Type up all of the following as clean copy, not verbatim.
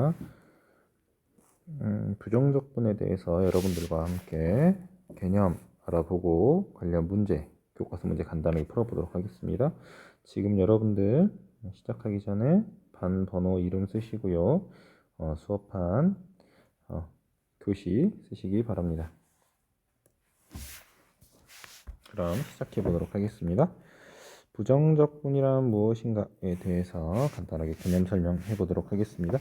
하겠습니다. 부정적분에 대해서 여러분들과 함께 개념 알아보고 관련 문제, 교과서 문제 간단하게 풀어보도록 하겠습니다. 지금 여러분들 시작하기 전에 반 번호 이름 쓰시고요. 수업한 교시 쓰시기 바랍니다. 그럼 시작해 보도록 하겠습니다. 부정적분이란 무엇인가에 대해서 간단하게 개념 설명해 보도록 하겠습니다.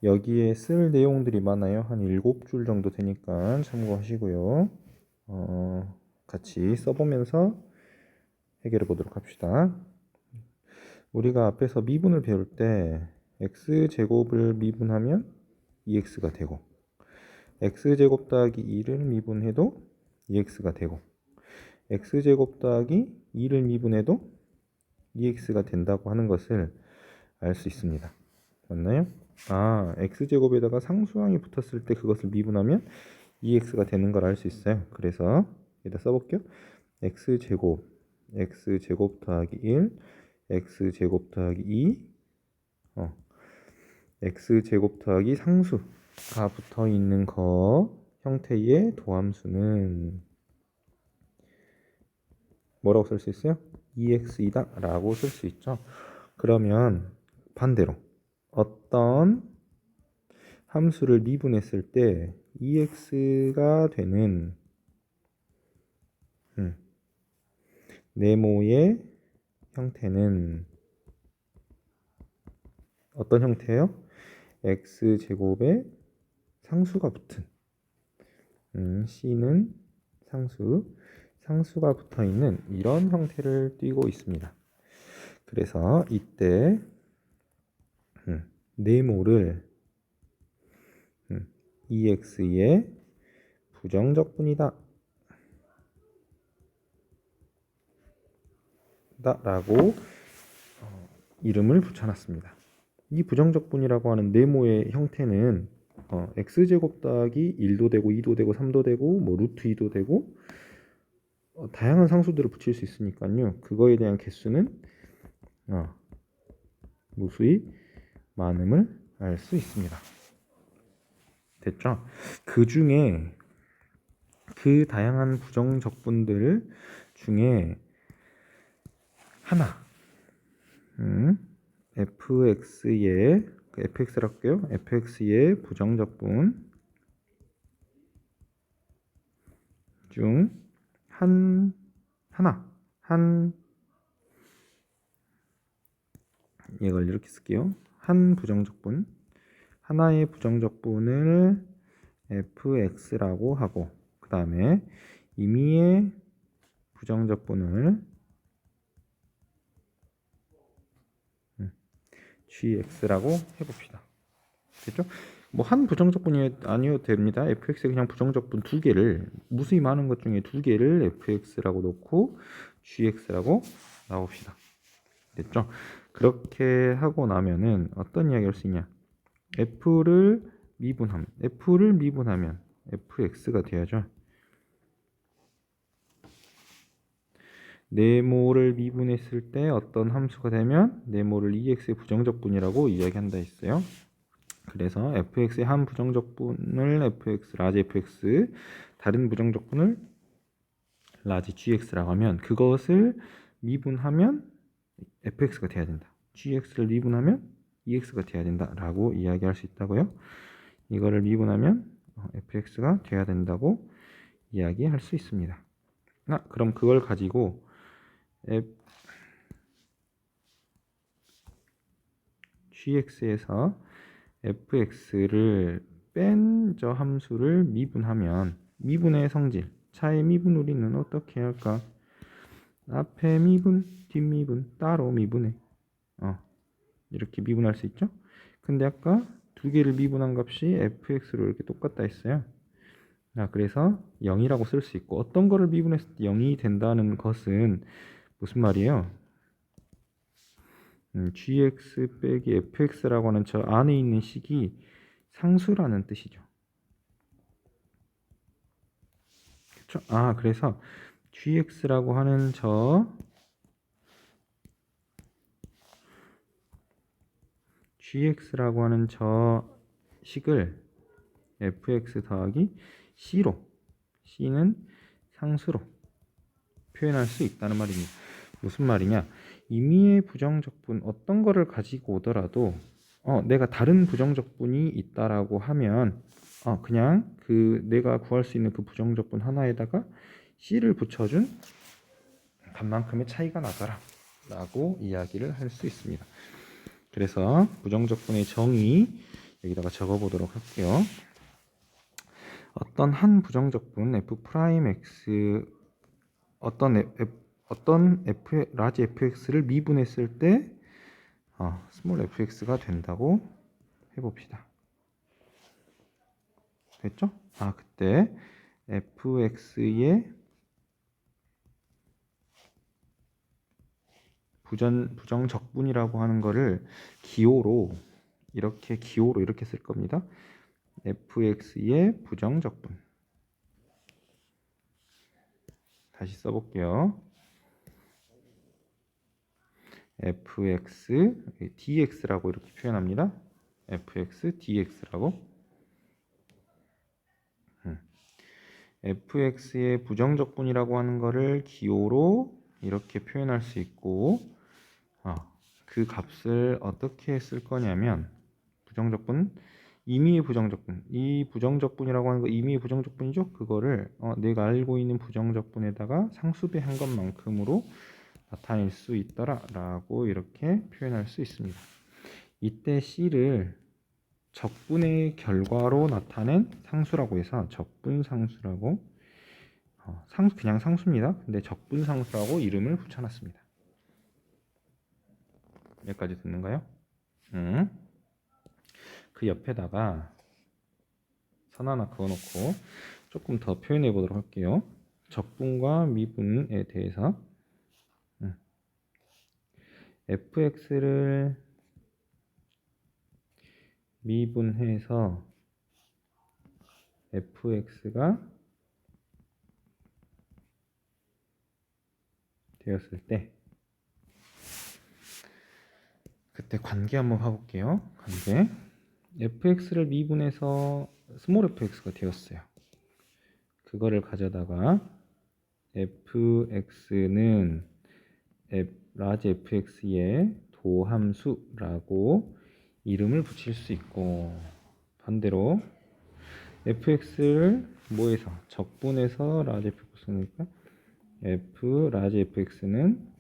여기에 쓸 내용들이 많아요. 한 7줄 정도 되니까 참고하시고요. 같이 써보면서 해결해 보도록 합시다. 우리가 앞에서 미분을 배울 때 x제곱을 미분하면 2x가 되고 x제곱 더하기 2를 미분해도 2x가 되고 x제곱 더하기 2를 미분해도 2x가 된다고 하는 것을 알 수 있습니다. 맞나요? x제곱에다가 상수항이 붙었을 때 그것을 미분하면 2x가 되는 걸 알 수 있어요. 그래서 여기다 써볼게요. x제곱 더하기 1 x제곱 더하기 2 x제곱 더하기 상수가 붙어 있는 거 형태의 도함수는 뭐라고 쓸 수 있어요? 2x이다 라고 쓸 수 있죠. 그러면 반대로 어떤 함수를 미분했을 때 2x가 되는 네모의 형태는 어떤 형태예요? x제곱에 상수가 붙은 c는 상수가 붙어 있는 이런 형태를 띠고 있습니다. 그래서 이때 네모를 2x의 부정적분이다 라고 이름을 붙여놨습니다. 이 부정적분이라고 하는 네모의 형태는 x제곱 더하기 1도 되고 2도 되고 3도 되고 뭐 루트 2도 되고 다양한 상수들을 붙일 수 있으니까요. 그거에 대한 개수는 무수히 많음을 알 수 있습니다. 됐죠? 그 중에 그 다양한 부정적분들 중에 하나 fx의 fx라고 할게요. fx의 부정적분 중 이걸 이렇게 쓸게요. 하나의 부정적분을 fx라고 하고 그 다음에 임의의 부정적분을 gx라고 해봅시다. 됐죠? 뭐 한 부정적분이 아니어도 됩니다. fx에 그냥 부정적분 2개를 무수히 많은 것 중에 2개를 fx라고 놓고 gx라고 나옵시다. 됐죠? 그렇게 하고 나면은 어떤 이야기 할 수 있냐? f를 미분하면 fx가 돼야죠. 네모를 미분했을 때 어떤 함수가 되면 네모를 2x의 부정적분이라고 이야기한다 했어요. 그래서 fx의 한 부정적분을 fx, 라지 fx, 다른 부정적분을 라지 gx라고 하면 그것을 미분하면 fx가 돼야 된다. gx를 미분하면 2x가 돼야 된다 라고 이야기할 수 있다고요. 이거를 미분하면 fx가 돼야 된다고 이야기할 수 있습니다. 그럼 그걸 가지고 gx에서 fx를 뺀 저 함수를 미분하면 미분의 성질, 차의 미분 우리는 어떻게 할까? 앞에 미분, 뒷미분 따로 미분해. 이렇게 미분할 수 있죠? 근데 아까 2개를 미분한 값이 fx로 이렇게 똑같다 했어요. 그래서 0이라고 쓸 수 있고 어떤 거를 미분했을 때 0이 된다는 것은 무슨 말이에요? gx 빼기 fx라고 하는 저 안에 있는 식이 상수라는 뜻이죠. 그렇죠? 그래서 gx라고 하는 저 식을 fx 더하기 c로, c는 상수로 표현할 수 있다는 말입니다. 무슨 말이냐? 임의의 부정적분 어떤 거를 가지고 오더라도 내가 다른 부정적분이 있다라고 하면 그냥 그 내가 구할 수 있는 그 부정적분 하나에다가 c를 붙여준 값만큼의 차이가 나더라 라고 이야기를 할 수 있습니다. 그래서 부정적분의 정의 여기다가 적어 보도록 할게요. 어떤 한 부정적분 f'(x) 어떤 라지 fx를 미분했을 때 스몰 fx가 된다고 해봅시다. 됐죠? 그때 fx의 부정적분이라고 하는 거를 기호로 이렇게 쓸 겁니다. fx의 부정적분. 다시 써볼게요. fx dx라고 이렇게 표현합니다. fx dx라고. fx의 부정적분이라고 하는 거를 기호로 이렇게 표현할 수 있고, 그 값을 어떻게 쓸 거냐면 부정적분, 임의의 부정적분, 이 부정적분이라고 하는 거 임의의 부정적분이죠. 그거를 내가 알고 있는 부정적분에다가 상수배한 것만큼으로 나타낼 수 있더라 라고 이렇게 표현할 수 있습니다. 이때 C를 적분의 결과로 나타낸 상수라고 해서 적분상수라고 그냥 상수입니다. 근데 적분상수라고 이름을 붙여놨습니다. 여기까지 듣는가요? 그 옆에다가 선 하나 그어놓고 조금 더 표현해 보도록 할게요. 적분과 미분에 대해서 fx를 미분해서 fx가 되었을 때 그때 관계 한번 봐볼게요. 관계 fx를 미분해서 스몰 fx가 되었어요. 그거를 가져다가 fx는 라지 fx의 도함수라고 이름을 붙일 수 있고, 반대로 fx를 뭐해서 적분해서 라지 fx니까 라지 fx는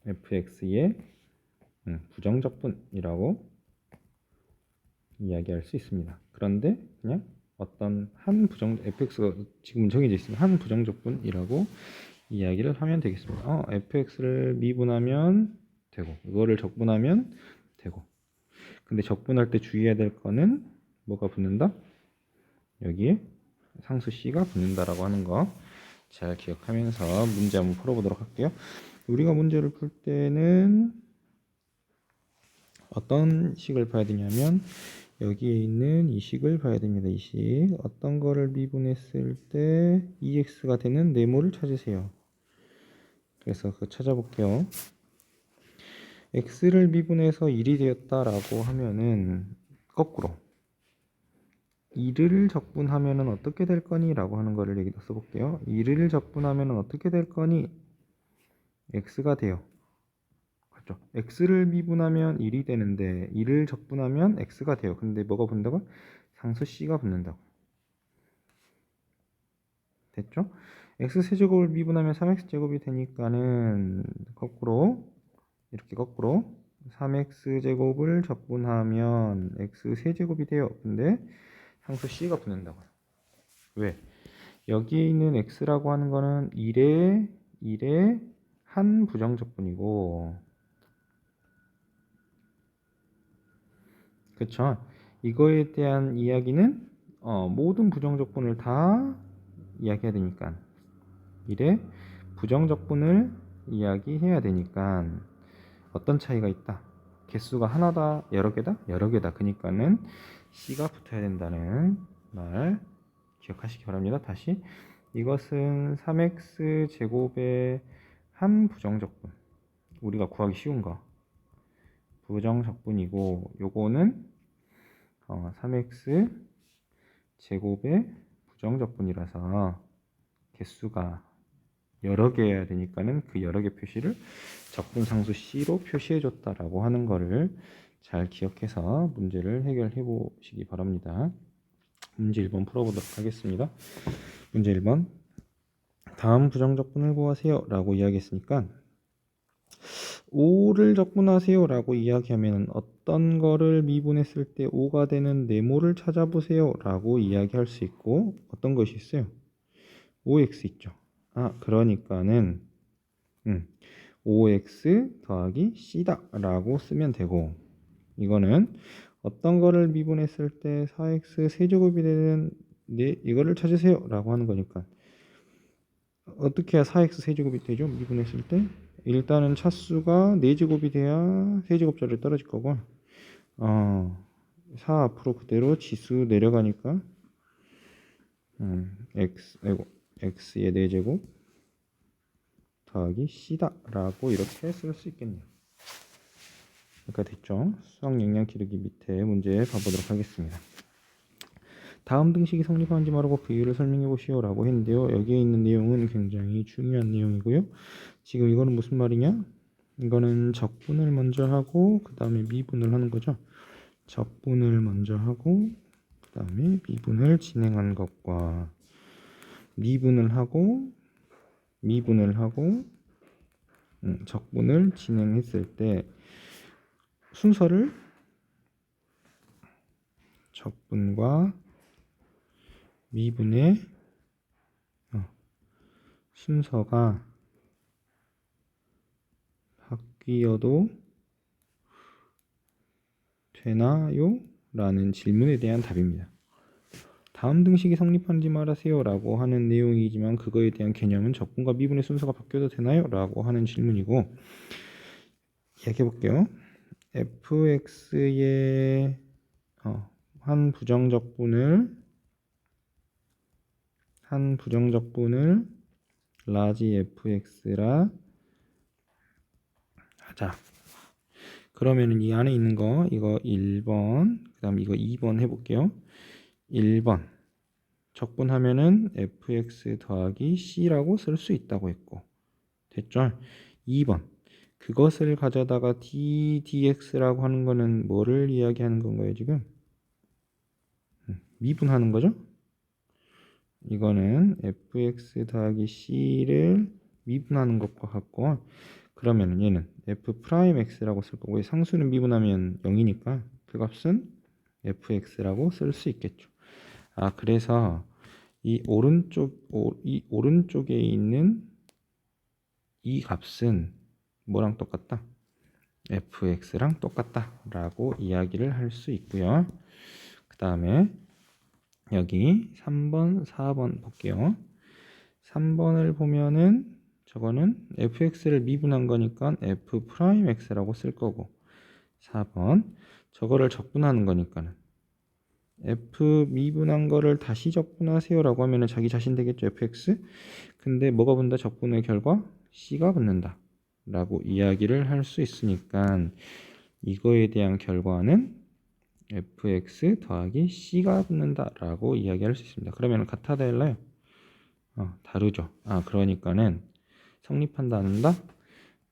fx의 부정적분이라고 이야기할 수 있습니다. 그런데 그냥 어떤 한 fx가 지금 정해져 있으면 한 부정적분이라고 이야기를 하면 되겠습니다. fx를 미분하면 되고 이거를 적분하면 되고, 근데 적분할 때 주의해야 될 거는 뭐가 붙는다? 여기에 상수 c가 붙는다라고 하는 거 잘 기억하면서 문제 한번 풀어보도록 할게요. 우리가 문제를 풀 때는 어떤 식을 봐야 되냐면 여기에 있는 이 식을 봐야 됩니다. 이 식 어떤 거를 미분했을 때 EX가 되는 네모를 찾으세요. 그래서 그거 찾아볼게요. X를 미분해서 1이 되었다라고 하면은 거꾸로 1을 적분하면은 어떻게 될 거니? 라고 하는 거를 여기다 써볼게요. 1을 적분하면은 어떻게 될 거니? X가 돼요. 그렇죠? X를 미분하면 1이 되는데 1을 적분하면 X가 돼요. 근데 뭐가 붙는다고? 상수 C가 붙는다고. 됐죠? X세제곱을 미분하면 3X제곱이 되니까는 거꾸로 이렇게 거꾸로 3X제곱을 적분하면 X세제곱이 돼요. 근데 상수 C가 붙는다고요. 왜? 여기에 있는 X라고 하는 거는 1의 한 부정적분이고, 그쵸? 이거에 대한 이야기는 모든 부정적분을 다 이야기해야 되니까 1의 부정적분을 이야기해야 되니까 어떤 차이가 있다? 개수가 하나다, 여러 개다? 여러 개다. 그러니까는 C가 붙어야 된다는 말 기억하시기 바랍니다. 다시 이것은 3x 제곱의 한 부정적분, 우리가 구하기 쉬운 거 부정적분이고, 요거는 3x 제곱의 부정적분이라서 개수가 여러 개여야 되니까는 그 여러 개 표시를 적분상수 C로 표시해 줬다라고 하는 거를 잘 기억해서 문제를 해결해 보시기 바랍니다. 문제 1번 풀어보도록 하겠습니다. 문제 1번 다음 부정적분을 구하세요 라고 이야기했으니까 5를 적분하세요 라고 이야기하면 어떤 거를 미분했을 때 5가 되는 네모를 찾아보세요 라고 이야기할 수 있고, 어떤 것이 있어요? 5x 있죠. 그러니까는 5x 더하기 c다 라고 쓰면 되고, 이거는 어떤 거를 미분했을 때 4x 세제곱이 되는 이거를 찾으세요 라고 하는 거니까 어떻게 해야 4x 세제곱이 되죠? 미분했을 때 일단은 차수가 4제곱이 돼야 세제곱자리를 떨어질 거고, 4 앞으로 그대로 지수 내려가니까 x의 4제곱 더하기 c다 라고 이렇게 쓸 수 있겠네요. 그러니까 됐죠? 수학 영양 기르기 밑에 문제 봐보도록 하겠습니다. 다음 등식이 성립하는지 말하고 그 이유를 설명해 보시오 라고 했는데요. 여기에 있는 내용은 굉장히 중요한 내용이고요. 지금 이거는 무슨 말이냐? 이거는 적분을 먼저 하고 그 다음에 미분을 하는 거죠. 적분을 먼저 하고 그 다음에 미분을 진행한 것과 미분을 하고 적분을 진행했을 때 순서를 적분과 미분의 순서가 바뀌어도 되나요? 라는 질문에 대한 답입니다. 다음 등식이 성립하는지 말하세요 라고 하는 내용이지만 그거에 대한 개념은 적분과 미분의 순서가 바뀌어도 되나요? 라고 하는 질문이고, 이야기해 볼게요. fx의 한 부정적분을 라지 fx라 하자. 그러면은 이 안에 있는 거 이거 1번 그 다음 이거 2번 해볼게요. 1번 적분하면은 fx 더하기 c라고 쓸 수 있다고 했고, 됐죠? 2번 그것을 가져다가 dx라고 하는 거는 뭐를 이야기하는 건가요? 지금 미분하는 거죠? 이거는 fx 더하기 c를 미분하는 것과 같고, 그러면 얘는 f'x라고 쓸 거고, 상수는 미분하면 0이니까 그 값은 fx라고 쓸 수 있겠죠. 그래서 이 오른쪽에 있는 이 값은 뭐랑 똑같다? fx랑 똑같다 라고 이야기를 할 수 있고요. 그 다음에 여기 3번, 4번 볼게요. 3번을 보면은 저거는 fx를 미분한 거니까 f'x라고 쓸 거고, 4번 저거를 적분하는 거니까는 f 미분한 거를 다시 적분하세요 라고 하면은 자기 자신 되겠죠, fx. 근데 뭐가 붙는다? 적분의 결과 c가 붙는다 라고 이야기를 할 수 있으니까 이거에 대한 결과는 fx 더하기 c가 붙는다 라고 이야기할 수 있습니다. 그러면 같아 달라요? 다르죠. 그러니까는 성립한다 안 한다?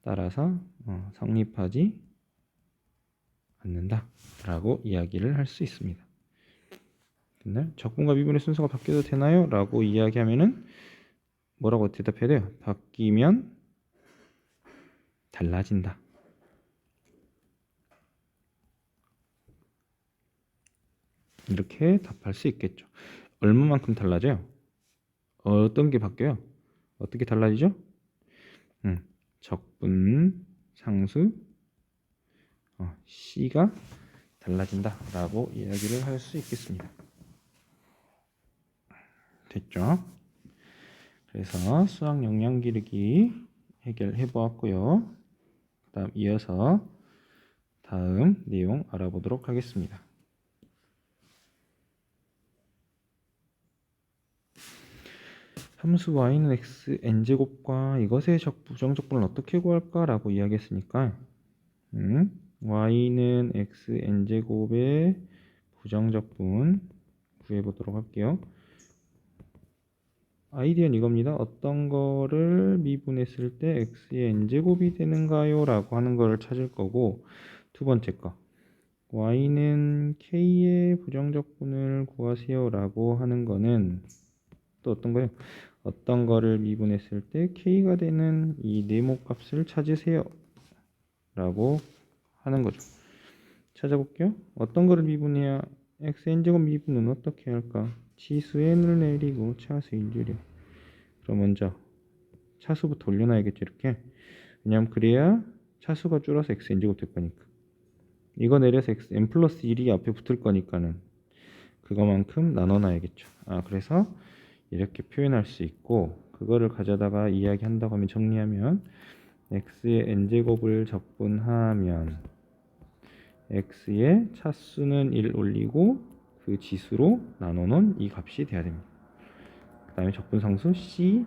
따라서 성립하지 않는다 라고 이야기를 할 수 있습니다. 근데 적분과 미분의 순서가 바뀌어도 되나요? 라고 이야기하면은 뭐라고 대답해야 돼요? 바뀌면 달라진다. 이렇게 답할 수 있겠죠. 얼마만큼 달라져요? 어떤 게 바뀌어요? 어떻게 달라지죠? 적분 상수 C가 달라진다 라고 이야기를 할 수 있겠습니다. 됐죠? 그래서 수학 영양 기르기 해결해 보았고요. 그 다음 이어서 다음 내용 알아보도록 하겠습니다. 함수 y는 x n제곱과 이것의 부정적분을 어떻게 구할까 라고 이야기했으니까 y는 x n제곱의 부정적분 구해보도록 할게요. 아이디어는 이겁니다. 어떤 거를 미분했을 때 x의 n제곱이 되는가요? 라고 하는 거를 찾을 거고, 두 번째 거 y는 k의 부정적분을 구하세요 라고 하는 거는 또 어떤 거예요? 어떤 거를 미분했을 때 k가 되는 이 네모 값을 찾으세요 라고 하는 거죠. 찾아볼게요. 어떤 거를 미분해야 x n제곱 미분은 어떻게 할까? 지수 n을 내리고 차수 1줄이요. 그럼 먼저 차수부터 올려놔야겠죠, 이렇게. 왜냐면 그래야 차수가 줄어서 x n제곱 될 거니까. 이거 내려서 x n 플러스 1이 앞에 붙을 거니까는 그거만큼 나눠놔야겠죠. 그래서 이렇게 표현할 수 있고, 그거를 가져다가 이야기한다고 하면, 정리하면 x의 n제곱을 적분하면 x의 차수는 1 올리고 그 지수로 나눠놓은 이 값이 돼야 됩니다. 그 다음에 적분상수 c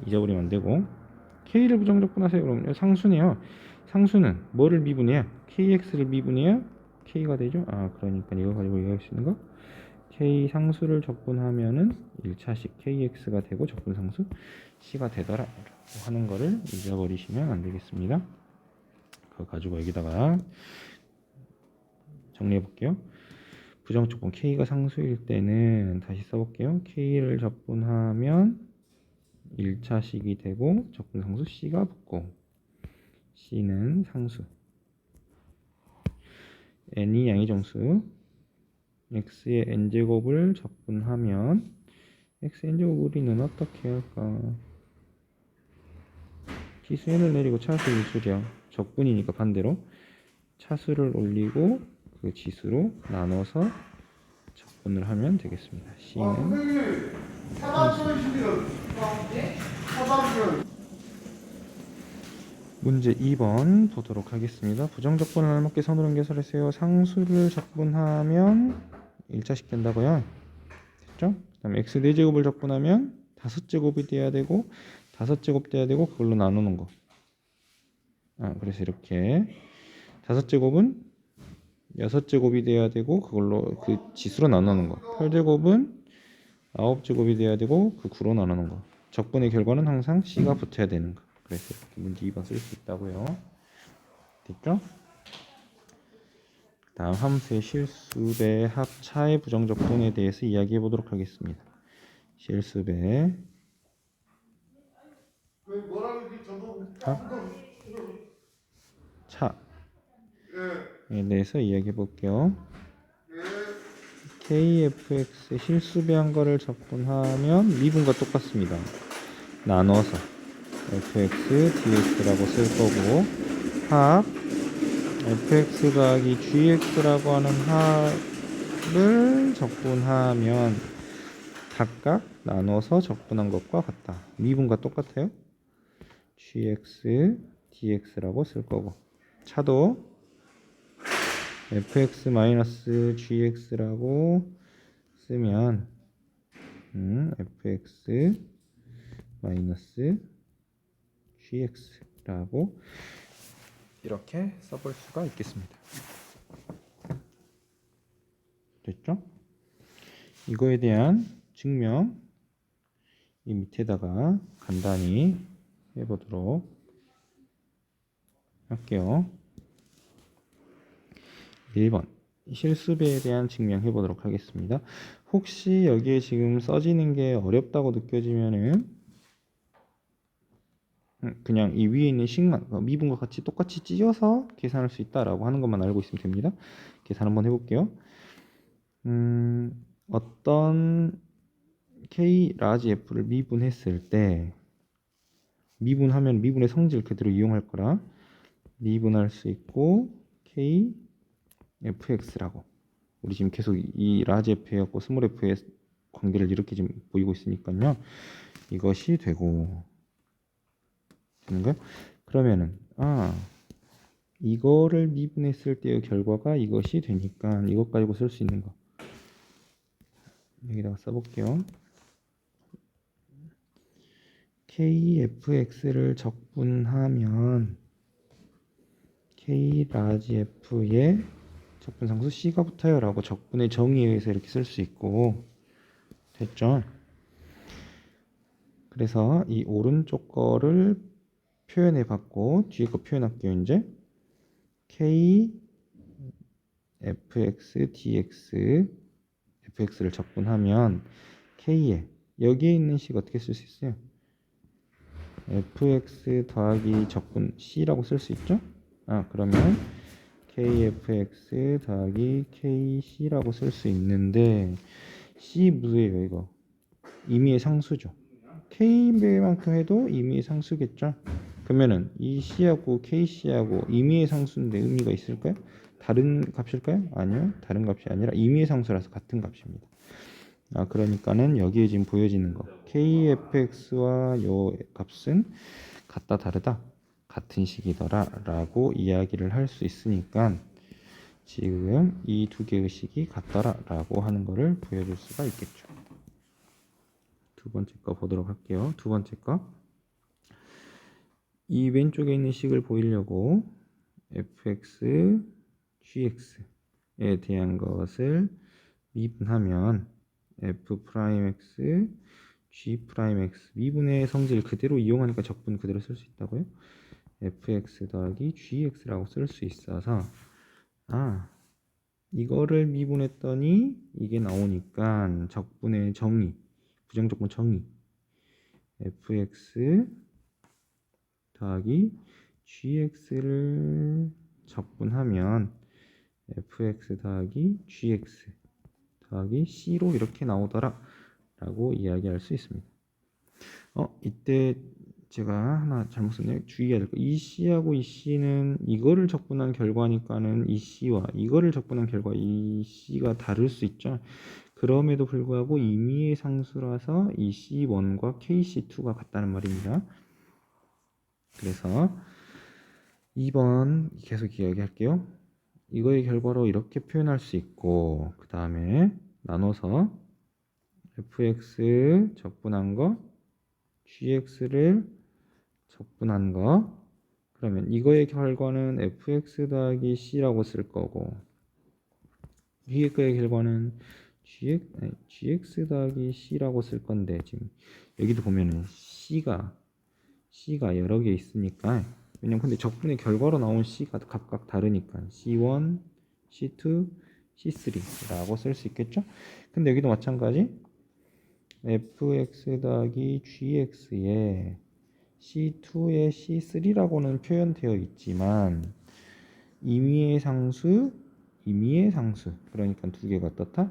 잊어버리면 안 되고, k를 부정적분하세요. 그러면 상수네요. 상수는 뭐를 미분해야? kx를 미분해야 k가 되죠. 그러니까 이거 가지고 이해할 수 있는 거, k 상수를 적분하면은 1차식 kx가 되고 적분상수 c가 되더라 라고 하는 거를 잊어버리시면 안 되겠습니다. 그거 가지고 여기다가 정리해 볼게요. 부정적분 k가 상수일 때는 다시 써볼게요. k를 적분하면 1차식이 되고 적분상수 c가 붙고, c는 상수, n이 양의정수, x의 n제곱을 적분하면 x n제곱 우리는 어떻게 할까? 지수 n을 내리고 차수 1줄이야. 적분이니까 반대로 차수를 올리고 그 지수로 나눠서 적분을 하면 되겠습니다. c는 문제 2번 보도록 하겠습니다. 부정적분을 알맞게 선으로 연결해서요. 상수를 적분하면 1차식 된다고요. 됐죠? 그 다음에 x 4제곱을 적분하면 5제곱이 돼야 되고 5제곱 돼야 되고 그걸로 나누는 거. 그래서 이렇게 5제곱은 6제곱이 돼야 되고 그걸로 그 지수로 나누는 거. 8제곱은 9제곱이 돼야 되고 그 9로 나누는 거. 적분의 결과는 항상 c가 붙어야 되는 거. 그래서 이렇게 문제 2번 쓸 수 있다고요. 됐죠? 다음 함수의 실수배 합차의 부정적분에 대해서 이야기해 보도록 하겠습니다. 실수배 합차에 대해서 이야기해 볼게요. kfx의 실수배한 거를 적분하면 미분과 똑같습니다. 나눠서 fx dx라고 쓸 거고, 합 fx 더하기 gx라고 하는 합을 적분하면 각각 나눠서 적분한 것과 같다. 미분과 똑같아요. gx dx라고 쓸 거고, 차도 fx-gx라고 쓰면 fx-gx라고 이렇게 써볼 수가 있겠습니다. 됐죠? 이거에 대한 증명 이 밑에다가 간단히 해보도록 할게요. 1번 실수배에 대한 증명 해보도록 하겠습니다. 혹시 여기에 지금 써지는 게 어렵다고 느껴지면은 그냥 이 위에 있는 식만 미분과 같이 똑같이 찢어서 계산할 수 있다라고 하는 것만 알고 있으면 됩니다. 계산 한번 해볼게요. 어떤 k 라지 f를 미분했을 때, 미분하면 미분의 성질 그대로 이용할 거라 미분할 수 있고 k fx라고, 우리 지금 계속 이 라지 f하고 스몰 f의 관계를 이렇게 지금 보이고 있으니까요. 이것이 되고 되는 거예요. 그러면은 이거를 미분했을 때의 결과가 이것이 되니까 이것 가지고 쓸 수 있는 거 여기다가 써볼게요. kfx를 적분하면 k 라지 f의 적분상수 C가 붙어요 라고 적분의 정의에 의해서 이렇게 쓸 수 있고, 됐죠? 그래서 이 오른쪽 거를 표현해 봤고 뒤에 거 표현할게요. 이제 K fx dx fx를 적분하면 K에 여기에 있는 식 어떻게 쓸 수 있어요? fx 더하기 적분 C라고 쓸 수 있죠? 그러면 kfx 더하기 kc라고 쓸 수 있는데 C 무예요 이거? 임의의 상수죠. K배만큼 해도 임의의 상수겠죠. 그러면은 이 C하고 KC하고 임의의 상수인데 의미가 있을까요? 다른 값일까요? 아니요. 다른 값이 아니라 임의의 상수라서 같은 값입니다. 그러니까는 여기에 지금 보여지는 거 KFX와 요 값은 같다 다르다 같은 식이더라 라고 이야기를 할 수 있으니까 지금 이 두 개의 식이 같더라 라고 하는 거를 보여줄 수가 있겠죠. 두 번째 거 보도록 할게요. 두 번째 거. 이 왼쪽에 있는 식을 보이려고 fx, gx에 대한 것을 미분하면 f'x, g'x 미분의 성질 그대로 이용하니까 적분 그대로 쓸 수 있다고요? fx 더하기 gx라고 쓸 수 있어서 이거를 미분했더니 이게 나오니까 적분의 정의 부정적분 정의 fx 더하기 gx를 적분하면 fx 더하기 gx 더하기 c로 이렇게 나오더라 라고 이야기할 수 있습니다. 이때 제가 하나 잘못 썼네요. 주의해야 될 거. 이 c하고 이 c는 이거를 적분한 결과니까는 이 c와 이거를 적분한 결과 이 c가 다를 수 있죠. 그럼에도 불구하고 임의의 상수라서 이 C1과 KC2가 같다는 말입니다. 그래서 2번 계속 이야기할게요. 이거의 결과로 이렇게 표현할 수 있고 그 다음에 나눠서 fx 적분한 거 gx를 적분한 거 그러면 이거의 결과는 fx 더하기 c라고 쓸 거고 위에 거의 결과는 gx 더하기 c라고 쓸 건데 지금 여기도 보면은 c가 여러 개 있으니까 왜냐면 근데 적분의 결과로 나온 c가 각각 다르니까 c1, c2, c3라고 쓸 수 있겠죠? 근데 여기도 마찬가지 fx 더하기 gx에 c2에 c3라고는 표현되어 있지만 임의의 상수 그러니까 두 개가 어떻다?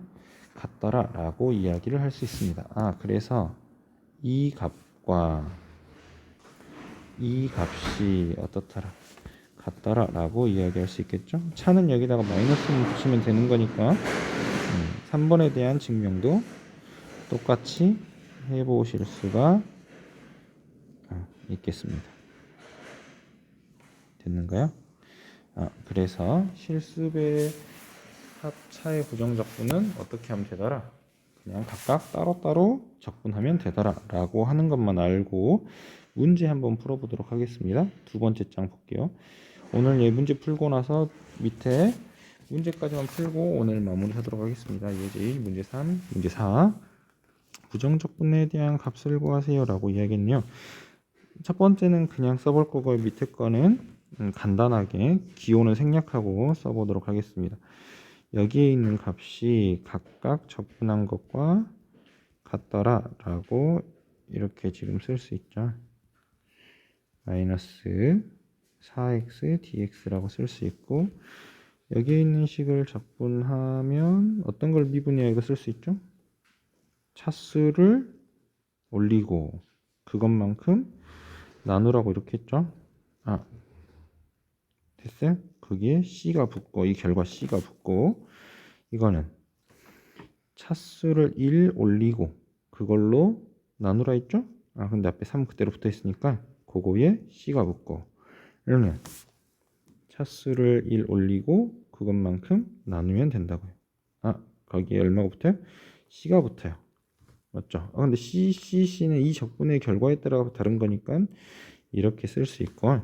같더라 라고 이야기를 할 수 있습니다. 그래서 이 값과 이 값이 어떻더라? 같더라 라고 이야기할 수 있겠죠. 차는 여기다가 마이너스를 붙이면 되는 거니까 3번에 대한 증명도 똑같이 해보실 수가 있겠습니다. 됐는가요? 그래서 실습의 합차의 부정적분은 어떻게 하면 되더라? 그냥 각각 따로따로 적분하면 되더라 라고 하는 것만 알고 문제 한번 풀어보도록 하겠습니다. 두 번째 장 볼게요. 오늘 문제 풀고 나서 밑에 문제까지만 풀고 오늘 마무리 하도록 하겠습니다. 예제 문제 3, 문제 4 부정적분에 대한 값을 구하세요 라고 이야기했네요. 첫 번째는 그냥 써볼 거고요. 밑에 거는 간단하게 기호는 생략하고 써보도록 하겠습니다. 여기에 있는 값이 각각 적분한 것과 같더라 라고 이렇게 지금 쓸 수 있죠. 마이너스 4x dx라고 쓸 수 있고 여기에 있는 식을 적분하면 어떤 걸 미분이야 이거 쓸 수 있죠. 차수를 올리고 그것만큼 나누라고 이렇게 했죠. 됐어요? 거기에 C가 붙고 이 결과 C가 붙고 이거는 차수를 1 올리고 그걸로 나누라 했죠? 근데 앞에 3 그대로 붙어 있으니까 그거에 C가 붙고 이러면 차수를 1 올리고 그것만큼 나누면 된다고요. 거기에 얼마가 붙어요? C가 붙어요. 맞죠? 근데 C는 이 적분의 결과에 따라 다른 거니까 이렇게 쓸 수 있고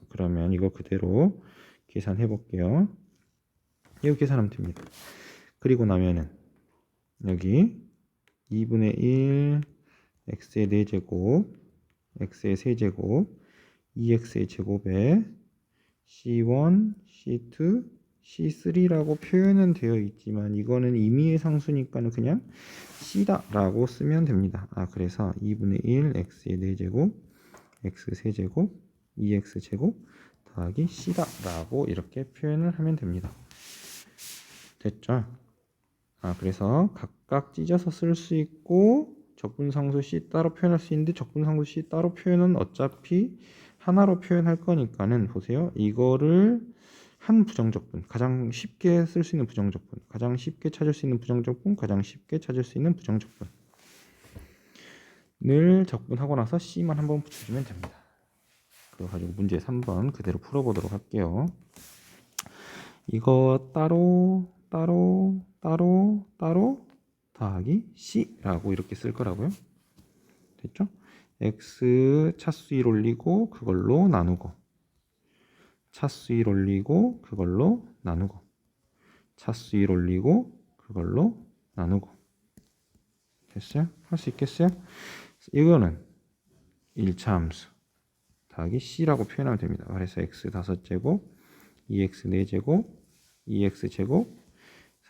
그러면 이거 그대로 계산해 볼게요. 이렇게 계산하면 됩니다. 그리고 나면은 여기 2분의 1 x의 4제곱 x의 세제곱 2x의 제곱에 c1, c2, c3라고 표현은 되어 있지만 이거는 임의의 상수니까는 그냥 c다 라고 쓰면 됩니다. 그래서 2분의 1 x의 4제곱 x 세제곱 2x 제곱 더하기 c다 라고 이렇게 표현을 하면 됩니다. 됐죠? 그래서 각각 찢어서 쓸 수 있고 적분상수 c 따로 표현할 수 있는데 적분상수 c 따로 표현은 어차피 하나로 표현할 거니까는 보세요. 이거를 한 부정적분, 가장 쉽게 쓸 수 있는 부정적분, 가장 쉽게 찾을 수 있는 부정적분, 가장 쉽게 찾을 수 있는 부정적분을 적분하고 나서 c만 한번 붙여주면 됩니다. 그거 가지고 문제 3번 그대로 풀어보도록 할게요. 이거 따로 더하기 c라고 이렇게 쓸 거라고요. 됐죠? x 차수 1 올리고 그걸로 나누고 차수 1 올리고 그걸로 나누고 차수 1 올리고 그걸로 나누고 됐어요? 할 수 있겠어요? 이거는 1차 함수 더하기 c라고 표현하면 됩니다. 그래서 x 5제곱 2x 4제곱 2x 제곱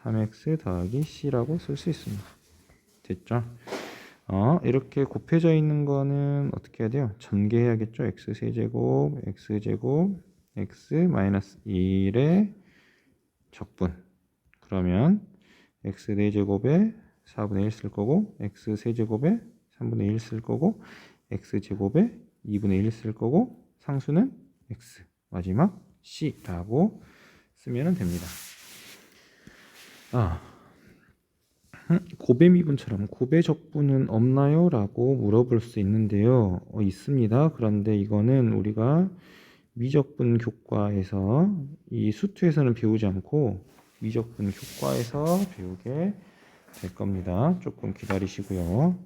3x 더하기 c라고 쓸 수 있습니다. 됐죠? 이렇게 곱해져 있는 거는 어떻게 해야 돼요? 전개해야겠죠? x 세제곱 x제곱 x 마이너스 1의 적분. 그러면 x 4제곱에 4분의 1 쓸 거고 x 세제곱에 3분의 1 쓸 거고 x제곱에 2분의 1 쓸 거고 상수는 x 마지막 c라고 쓰면 됩니다. 고배 미분처럼 고배 적분은 없나요? 라고 물어볼 수 있는데요. 있습니다. 그런데 이거는 우리가 미적분 교과에서 이 수투에서는 배우지 않고 미적분 교과에서 배우게 될 겁니다. 조금 기다리시고요.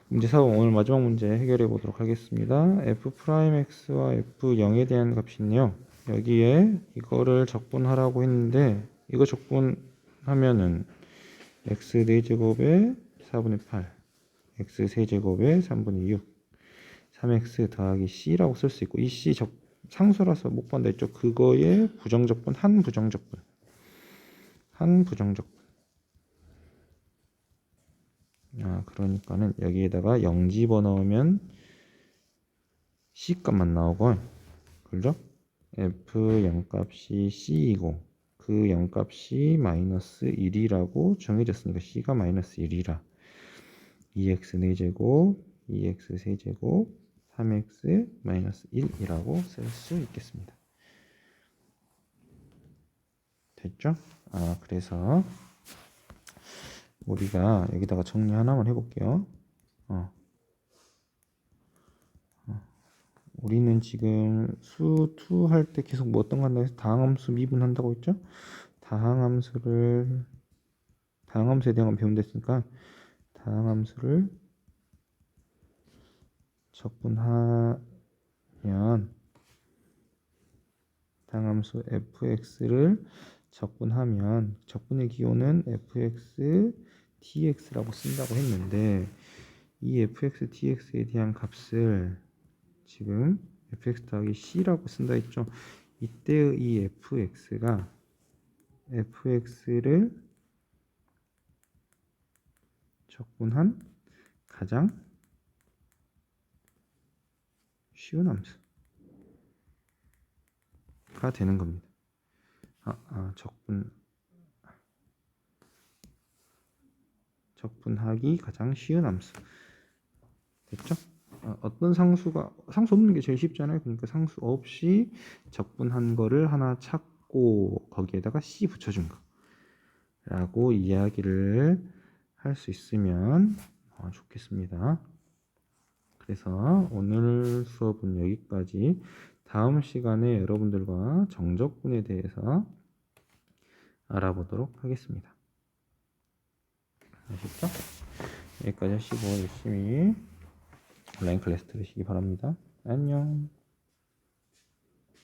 문제 4번 오늘 마지막 문제 해결해 보도록 하겠습니다. f'x와 f0에 대한 값이 있네요. 여기에 이거를 적분하라고 했는데 이거 적분하면은 x 4제곱에 4분의 8 x 세제곱에 3분의 6 3x 더하기 c라고 쓸 수 있고 이 c 상수라서 못 본다 했죠. 그거의 부정적분 한 부정적분 그러니까는 여기에다가 0 집어넣으면 c 값만 나오고 그죠? f0 값이 c이고 그 0 값이 마이너스 1이라고 정해졌으니까 c가 마이너스 1이라 2x 4제곱 2x 세제곱 3x 마이너스 1이라고 쓸 수 있겠습니다. 됐죠? 그래서 우리가 여기다가 정리 하나만 해볼게요. 우리는 지금 수2 할 때 계속 뭐 어떤 거 한다고 해서 다항함수 미분한다고 했죠? 다항함수에 대한 건 배운댔으니까 다항함수를 적분하면 다항함수 fx를 적분하면 적분의 기호는 fx dx라고 쓴다고 했는데 이 fx dx에 대한 값을 지금 fx 더하기 c라고 쓴다 했죠. 이때의 이 fx가 fx를 적분한 가장 쉬운 함수가 되는 겁니다. 적분하기 가장 쉬운 함수 됐죠? 어떤 상수 없는 게 제일 쉽잖아요. 그러니까 상수 없이 적분한 거를 하나 찾고 거기에다가 c 붙여준 거 라고 이야기를 할 수 있으면 좋겠습니다. 그래서 오늘 수업은 여기까지. 다음 시간에 여러분들과 정적분에 대해서 알아보도록 하겠습니다. 아셨죠? 여기까지 하시고 열심히 온라인 클래스 들으시기 바랍니다. 안녕.